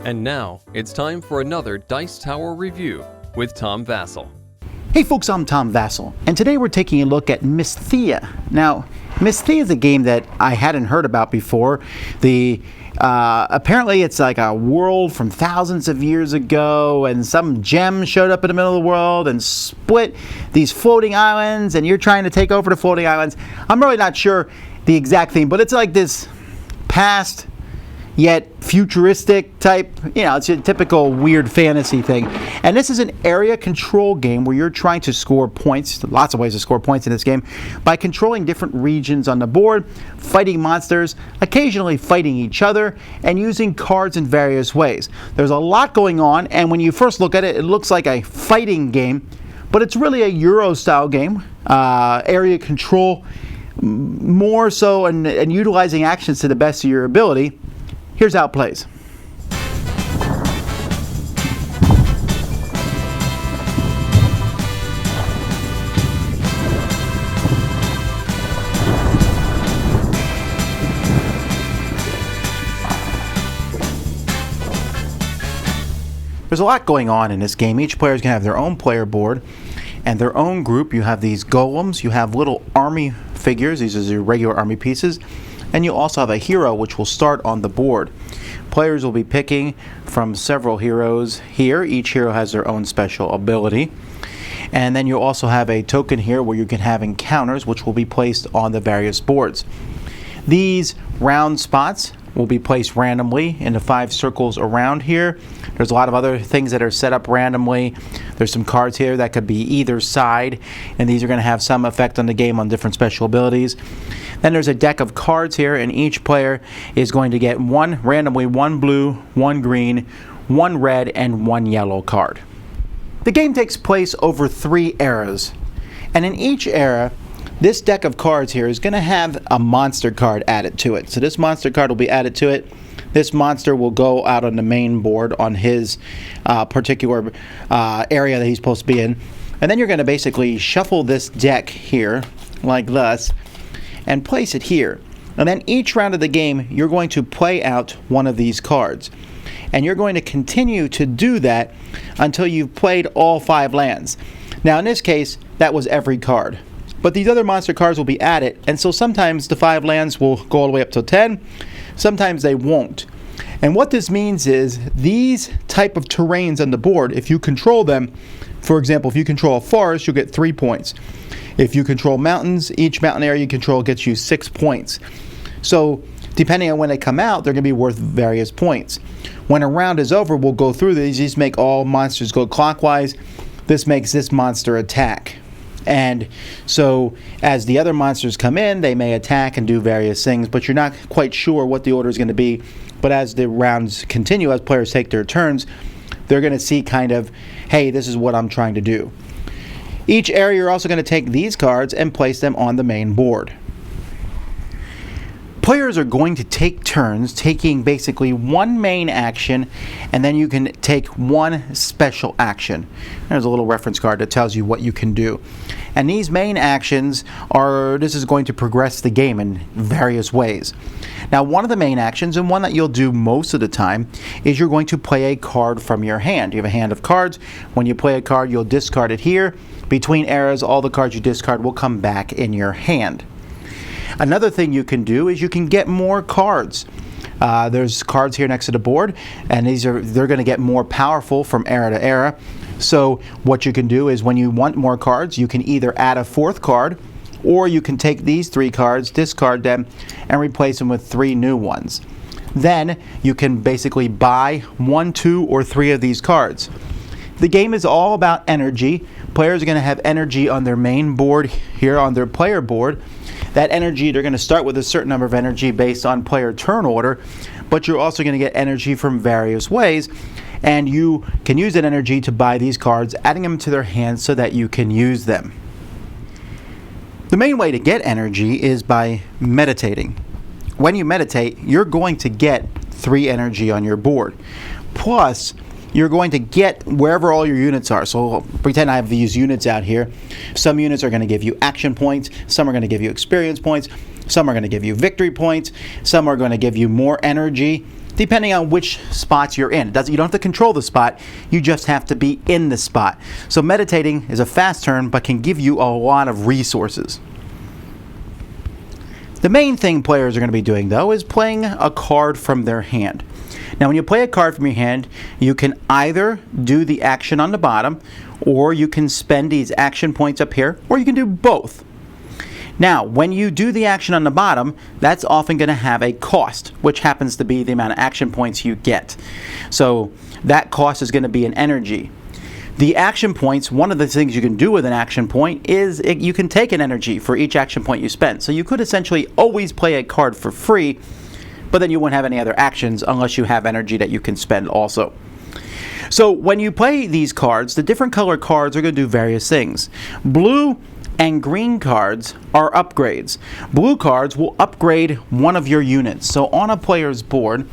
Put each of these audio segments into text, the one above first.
And now, it's time for another Dice Tower review with Tom Vasel. Hey folks, I'm Tom Vasel, and today we're taking a look at Mysthea. Now, Mysthea is a game that I hadn't heard about before. Apparently it's like a world from thousands of years ago, and some gem showed up in the middle of the world and split these floating islands, and you're trying to take over the floating islands. I'm really not sure the exact theme, but it's like this past yet futuristic type, it's a typical weird fantasy thing. And this is an area control game where you're trying to score points, lots of ways to score points in this game, by controlling different regions on the board, fighting monsters, occasionally fighting each other, and using cards in various ways. There's a lot going on, and when you first look at it, it looks like a fighting game, but it's really a Euro-style game, area control, more so, and utilizing actions to the best of your ability. Here's how it plays. There's a lot going on in this game. Each player is going to have their own player board and their own group. You have these golems, you have little army figures, these are your regular army pieces, and you also have a hero which will start on the board. Players will be picking from several heroes here. Each hero has their own special ability. And then you also have a token here where you can have encounters which will be placed on the various boards. These round spots will be placed randomly in the 5 circles around here. There's a lot of other things that are set up randomly. There's some cards here that could be either side, and these are going to have some effect on the game on different special abilities. Then there's a deck of cards here, and each player is going to get randomly one blue, one green, one red, and one yellow card. The game takes place over 3 eras, and in each era, this deck of cards here is going to have a monster card added to it. So this monster card will be added to it. This monster will go out on the main board on his particular area that he's supposed to be in. And then you're going to basically shuffle this deck here, like this, and place it here. And then each round of the game, you're going to play out one of these cards. And you're going to continue to do that until you've played all 5 lands. Now in this case, that was every card. But these other monster cards will be added, and so sometimes the 5 lands will go all the way up to 10, sometimes they won't. And what this means is these type of terrains on the board, if you control them, for example, if you control a forest, you'll get 3 points. If you control mountains, each mountain area you control gets you 6 points. So depending on when they come out, they're going to be worth various points. When a round is over, we'll go through these make all monsters go clockwise. This makes this monster attack. And so as the other monsters come in, they may attack and do various things, but you're not quite sure what the order is going to be. But as the rounds continue, as players take their turns, they're going to see kind of, hey, this is what I'm trying to do. Each area, you're also going to take these cards and place them on the main board. Players are going to take turns taking basically one main action, and then you can take one special action. There's a little reference card that tells you what you can do. And these main actions this is going to progress the game in various ways. Now, one of the main actions, and one that you'll do most of the time, is you're going to play a card from your hand. You have a hand of cards. When you play a card, you'll discard it here. Between eras, all the cards you discard will come back in your hand. Another thing you can do is you can get more cards. There's cards here next to the board, and they're going to get more powerful from era to era. So what you can do is when you want more cards, you can either add a 4th card, or you can take these 3 cards, discard them, and replace them with 3 new ones. Then you can basically buy 1, 2, or 3 of these cards. The game is all about energy. Players are going to have energy on their main board here on their player board. That energy, they're going to start with a certain number of energy based on player turn order, but you're also going to get energy from various ways, and you can use that energy to buy these cards, adding them to their hands so that you can use them. The main way to get energy is by meditating. When you meditate, you're going to get 3 energy on your board. Plus, you're going to get wherever all your units are. So pretend I have these units out here. Some units are going to give you action points. Some are going to give you experience points. Some are going to give you victory points. Some are going to give you more energy. depending on which spots you're in. You don't have to control the spot, you just have to be in the spot. So meditating is a fast turn, but can give you a lot of resources. The main thing players are going to be doing, though, is playing a card from their hand. Now, when you play a card from your hand, you can either do the action on the bottom, or you can spend these action points up here, or you can do both. Now, when you do the action on the bottom, that's often going to have a cost, which happens to be the amount of action points you get. So that cost is going to be an energy. The action points, one of the things you can do with an action point is you can take an energy for each action point you spend. So you could essentially always play a card for free, but then you wouldn't have any other actions unless you have energy that you can spend also. So when you play these cards, the different color cards are going to do various things. Blue and green cards are upgrades. Blue cards will upgrade one of your units. So on a player's board,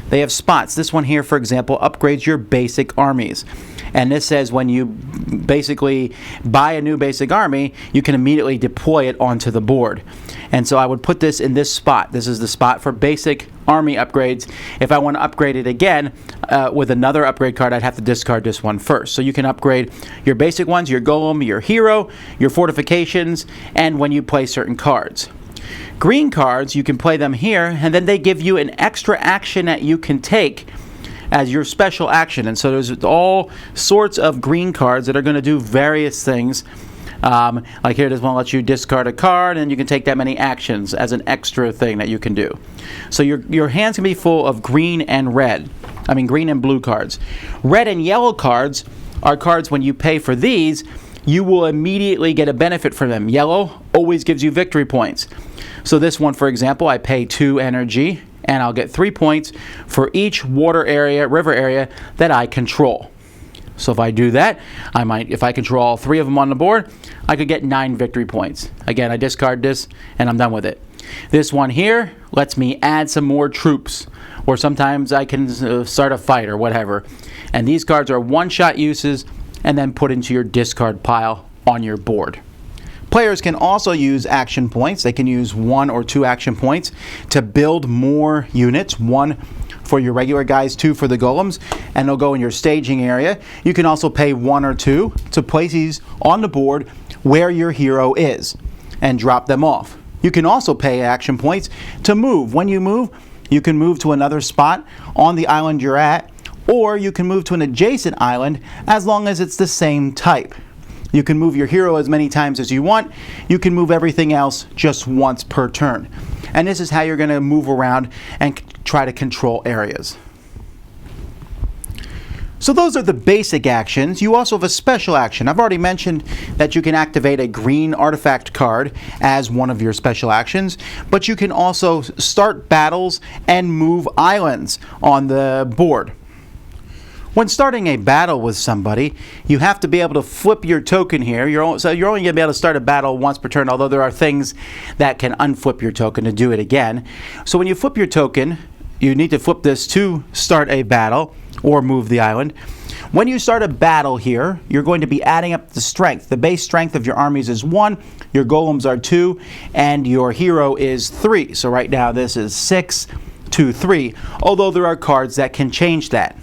they have spots. This one here, for example, upgrades your basic armies. And this says when you basically buy a new basic army, you can immediately deploy it onto the board. And so I would put this in this spot. This is the spot for basic army upgrades. If I want to upgrade it again with another upgrade card, I'd have to discard this one first. So you can upgrade your basic ones, your golem, your hero, your fortifications, and when you play certain cards. Green cards, you can play them here, and then they give you an extra action that you can take as your special action. And so there's all sorts of green cards that are going to do various things. Like here, this one lets you discard a card, and you can take that many actions as an extra thing that you can do. So your hands can be full of green and blue cards. Red and yellow cards are cards when you pay for these, you will immediately get a benefit from them. Yellow always gives you victory points. So this one, for example, I pay 2 energy, and I'll get 3 points for each water area, river area that I control. So if I do that, if I control all 3 of them on the board, I could get 9 victory points. Again, I discard this, and I'm done with it. This one here lets me add some more troops, or sometimes I can start a fight or whatever. And these cards are one-shot uses, and then put into your discard pile on your board. Players can also use action points. They can use 1 or 2 action points to build more units. 1 for your regular guys, 2 for the golems, and they'll go in your staging area. You can also pay 1 or 2 to place these on the board where your hero is and drop them off. You can also pay action points to move. When you move, you can move to another spot on the island you're at, or you can move to an adjacent island as long as it's the same type. You can move your hero as many times as you want. You can move everything else just once per turn. And this is how you're going to move around and try to control areas. So those are the basic actions. You also have a special action. I've already mentioned that you can activate a green artifact card as one of your special actions, but you can also start battles and move islands on the board. When starting a battle with somebody, you have to be able to flip your token here. So you're only going to be able to start a battle once per turn, although there are things that can unflip your token to do it again. So when you flip your token, you need to flip this to start a battle or move the island. When you start a battle here, you're going to be adding up the strength. The base strength of your armies is 1, your golems are 2, and your hero is 3. So right now this is 6 to 3, although there are cards that can change that.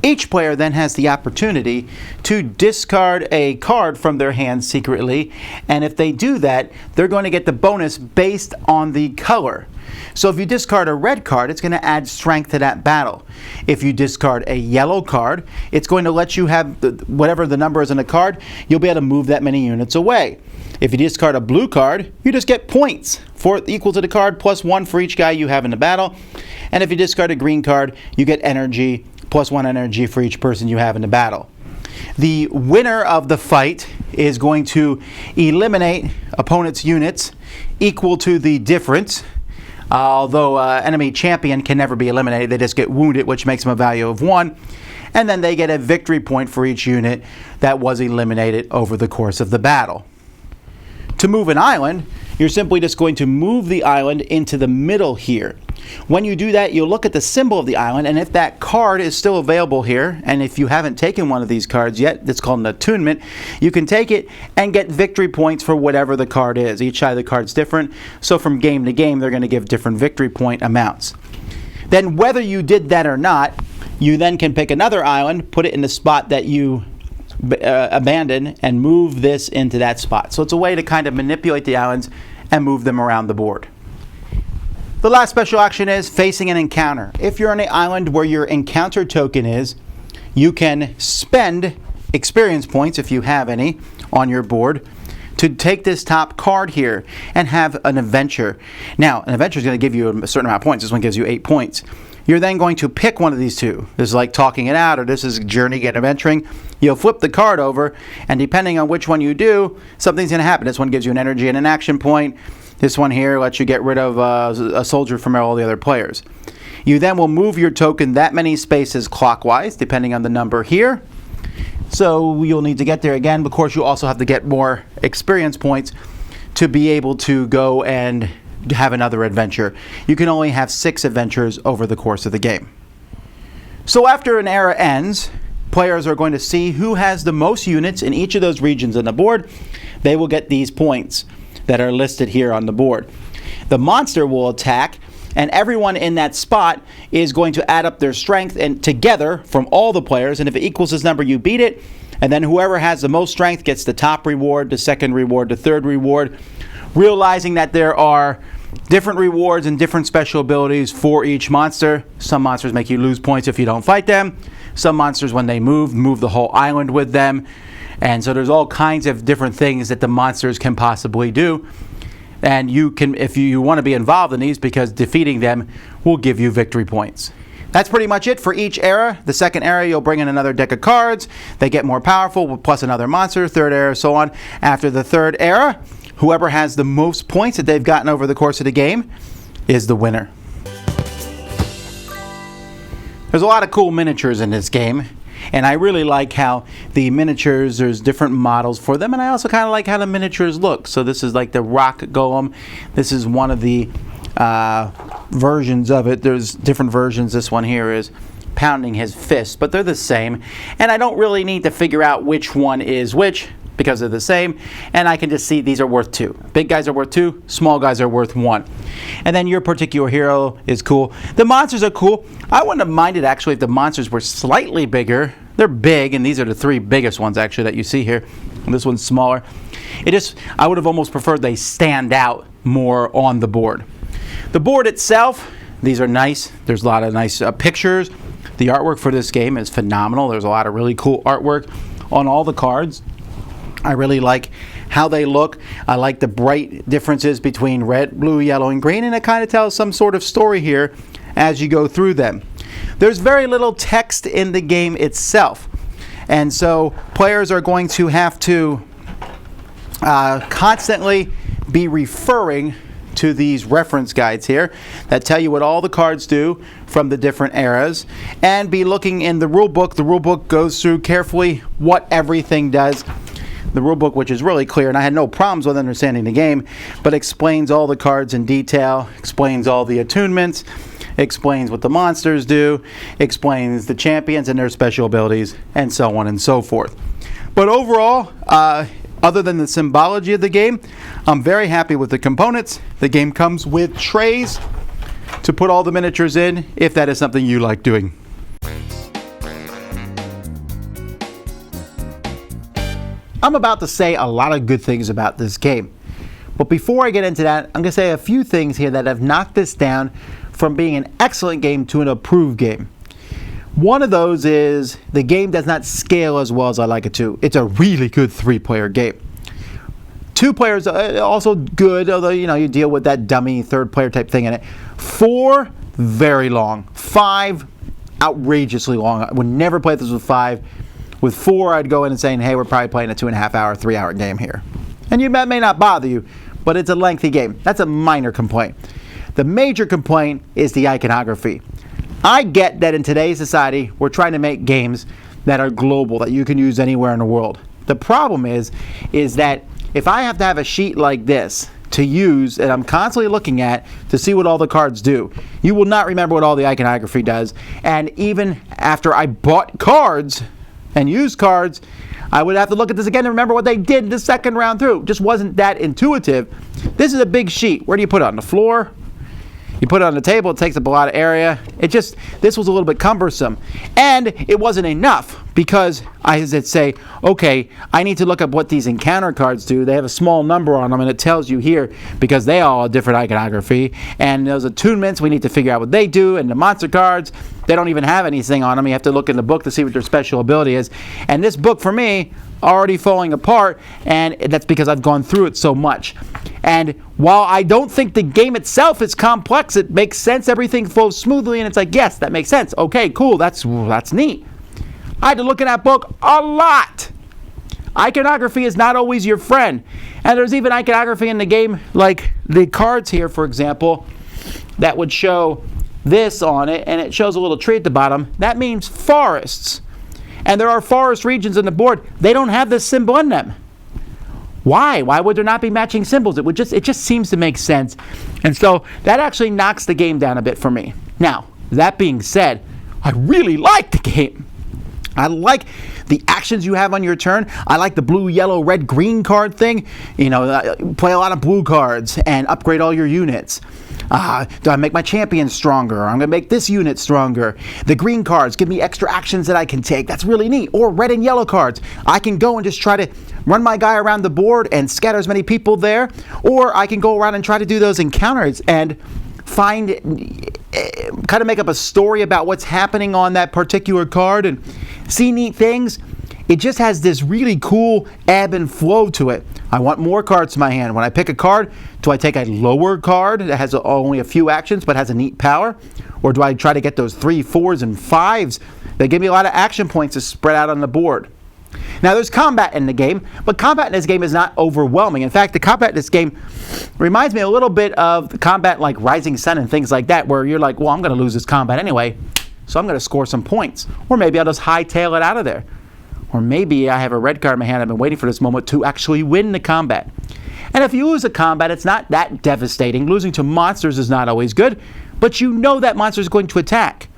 Each player then has the opportunity to discard a card from their hand secretly, and if they do that, they're going to get the bonus based on the color. So if you discard a red card, it's going to add strength to that battle. If you discard a yellow card, it's going to let you have whatever the number is in the card, you'll be able to move that many units away. If you discard a blue card, you just get points equal to the card plus 1 for each guy you have in the battle. And if you discard a green card, you get energy plus 1 energy for each person you have in the battle. The winner of the fight is going to eliminate opponent's units equal to the difference. Although enemy champion can never be eliminated, they just get wounded, which makes them a value of 1. And then they get a victory point for each unit that was eliminated over the course of the battle. To move an island, you're simply just going to move the island into the middle here. When you do that, you'll look at the symbol of the island, and if that card is still available here, and if you haven't taken one of these cards yet, it's called an attunement, you can take it and get victory points for whatever the card is. Each side of the card's different, so from game to game, they're going to give different victory point amounts. Then whether you did that or not, you then can pick another island, put it in the spot that you abandon, and move this into that spot. So it's a way to kind of manipulate the islands and move them around the board. The last special action is facing an encounter. If you're on an island where your encounter token is, you can spend experience points, if you have any, on your board to take this top card here and have an adventure. Now, an adventure is going to give you a certain amount of points. This one gives you 8 points. You're then going to pick one of these two. This is like talking it out, or this is journey, get adventuring. You'll flip the card over, and depending on which one you do, something's going to happen. This one gives you an energy and an action point. This one here lets you get rid of a soldier from all the other players. You then will move your token that many spaces clockwise, depending on the number here. So you'll need to get there again. Of course, you also have to get more experience points to be able to go and have another adventure. You can only have 6 adventures over the course of the game. So after an era ends, players are going to see who has the most units in each of those regions on the board. They will get these points that are listed here on the board. The monster will attack, and everyone in that spot is going to add up their strength and together from all the players, and if it equals this number, you beat it. And then whoever has the most strength gets the top reward, the second reward, the third reward, realizing that there are different rewards and different special abilities for each monster. Some monsters make you lose points if you don't fight them. Some monsters, when they move the whole island with them. And so there's all kinds of different things that the monsters can possibly do. And you can, if you want to be involved in these, because defeating them will give you victory points. That's pretty much it for each era. The second era, you'll bring in another deck of cards. They get more powerful, plus another monster. Third era, so on. After the third era, whoever has the most points that they've gotten over the course of the game is the winner. There's a lot of cool miniatures in this game. And I really like how the miniatures, there's different models for them, and I also kind of like how the miniatures look. So this is like the rock golem. This is one of the versions of it. There's different versions. This one here is pounding his fist, but they're the same. And I don't really need to figure out which one is which, because they're the same, and I can just see these are worth 2. Big guys are worth 2, small guys are worth 1. And then your particular hero is cool. The monsters are cool. I wouldn't have minded actually if the monsters were slightly bigger. They're big, and these are the 3 biggest ones actually that you see here. And this one's smaller. I would have almost preferred they stand out more on the board. The board itself, these are nice. There's a lot of nice pictures. The artwork for this game is phenomenal. There's a lot of really cool artwork on all the cards. I really like how they look. I like the bright differences between red, blue, yellow, and green, and it kind of tells some sort of story here as you go through them. There's very little text in the game itself, and so players are going to have to constantly be referring to these reference guides here that tell you what all the cards do from the different eras, and be looking in the rule book. The rule book goes through carefully what everything does. The rulebook, which is really clear, and I had no problems with understanding the game, but explains all the cards in detail, explains all the attunements, explains what the monsters do, explains the champions and their special abilities, and so on and so forth. But overall, other than the symbology of the game, I'm very happy with the components. The game comes with trays to put all the miniatures in, if that is something you like doing. I'm about to say a lot of good things about this game. But before I get into that, I'm going to say a few things here that have knocked this down from being an excellent game to an approved game. One of those is the game does not scale as well as I like it to. It's a really good 3-player game. 2 players are also good, although you deal with that dummy 3rd-player type thing in it. 4, very long. 5, outrageously long. I would never play this with 5. With 4, I'd go in and saying, hey, we're probably playing a 2.5-hour, 3-hour game here. And that may not bother you, but it's a lengthy game. That's a minor complaint. The major complaint is the iconography. I get that in today's society, we're trying to make games that are global, that you can use anywhere in the world. The problem is that if I have to have a sheet like this to use, and I'm constantly looking at to see what all the cards do, you will not remember what all the iconography does. And even after I bought cards and used cards, I would have to look at this again and remember what they did the second round through. It just wasn't that intuitive. This is a big sheet. Where do you put it? On the floor? You put it on the table, it takes up a lot of area. This was a little bit cumbersome. And it wasn't enough because I had to say, okay, I need to look up what these encounter cards do. They have a small number on them, and it tells you here because they all have different iconography. And those attunements, we need to figure out what they do. And the monster cards, they don't even have anything on them. You have to look in the book to see what their special ability is. And this book, for me, already falling apart, and that's because I've gone through it so much. And while I don't think the game itself is complex, it makes sense, everything flows smoothly, and it's like, yes, that makes sense. Okay, cool, that's neat. I had to look in that book a lot. Iconography is not always your friend. And there's even iconography in the game, like the cards here, for example, that would show this on it, and it shows a little tree at the bottom. That means forests. And there are forest regions on the board. They don't have this symbol in them. Why? Why would there not be matching symbols? It just seems to make sense. And so that actually knocks the game down a bit for me. Now, that being said, I really like the game. I like the actions you have on your turn. I like the blue, yellow, red, green card thing. You know, play a lot of blue cards and upgrade all your units. Do I make my champion stronger? I'm going to make this unit stronger. The green cards give me extra actions that I can take. That's really neat. Or red and yellow cards. I can go and just try to run my guy around the board and scatter as many people there. Or I can go around and try to do those encounters and kind of make up a story about what's happening on that particular card and see neat things. It just has this really cool ebb and flow to it. I want more cards in my hand. When I pick a card, do I take a lower card that has only a few actions but has a neat power? Or do I try to get those 3, 4s, and 5s that give me a lot of action points to spread out on the board? Now, there's combat in the game, but combat in this game is not overwhelming. In fact, the combat in this game reminds me a little bit of the combat like Rising Sun and things like that, where you're like, well, I'm going to lose this combat anyway, so I'm going to score some points. Or maybe I'll just hightail it out of there. Or maybe I have a red card in my hand. I've been waiting for this moment to actually win the combat. And if you lose a combat, it's not that devastating. Losing to monsters is not always good, but you know that monster is going to attack.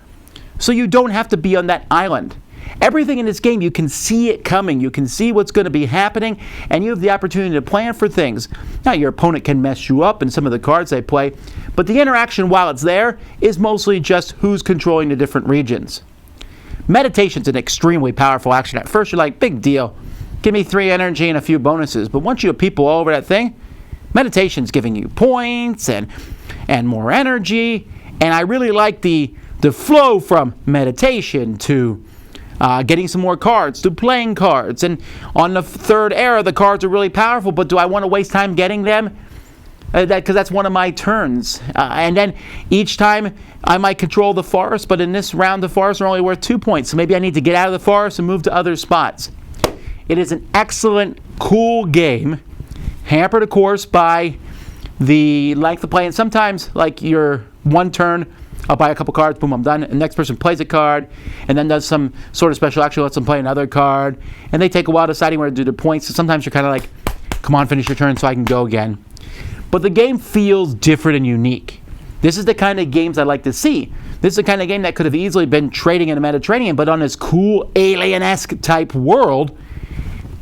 So you don't have to be on that island. Everything in this game, you can see it coming. You can see what's going to be happening, and you have the opportunity to plan for things. Now, your opponent can mess you up in some of the cards they play, but the interaction while it's there is mostly just who's controlling the different regions. Meditation's an extremely powerful action. At first, you're like, big deal. Give me 3 energy and a few bonuses. But once you have people all over that thing, meditation's giving you points and more energy. And I really like the flow from meditation to getting some more cards, to playing cards. And on the 3rd era, the cards are really powerful, but do I want to waste time getting them? Because that's one of my turns. And then each time I might control the forest, but in this round the forests are only worth 2 points. So maybe I need to get out of the forest and move to other spots. It is an excellent, cool game, hampered, of course, by the length of play. And sometimes, like your one turn, I'll buy a couple cards, boom, I'm done. And the next person plays a card and then does some sort of special action, lets them play another card. And they take a while deciding where to do the points. So sometimes you're kind of like, come on, finish your turn so I can go again. But the game feels different and unique. This is the kind of games I like to see. This is the kind of game that could have easily been trading in the Mediterranean, but on this cool alien-esque type world,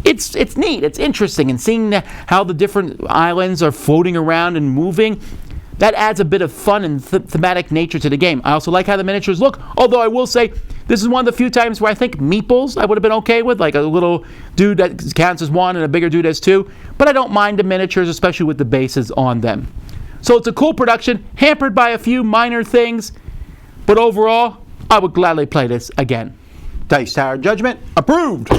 it's neat, it's interesting, and seeing how the different islands are floating around and moving, that adds a bit of fun and thematic nature to the game. I also like how the miniatures look, although I will say this is one of the few times where I think meeples I would have been okay with, like a little dude that counts as 1 and a bigger dude as 2, but I don't mind the miniatures, especially with the bases on them. So it's a cool production, hampered by a few minor things, but overall, I would gladly play this again. Dice Tower Judgment, approved!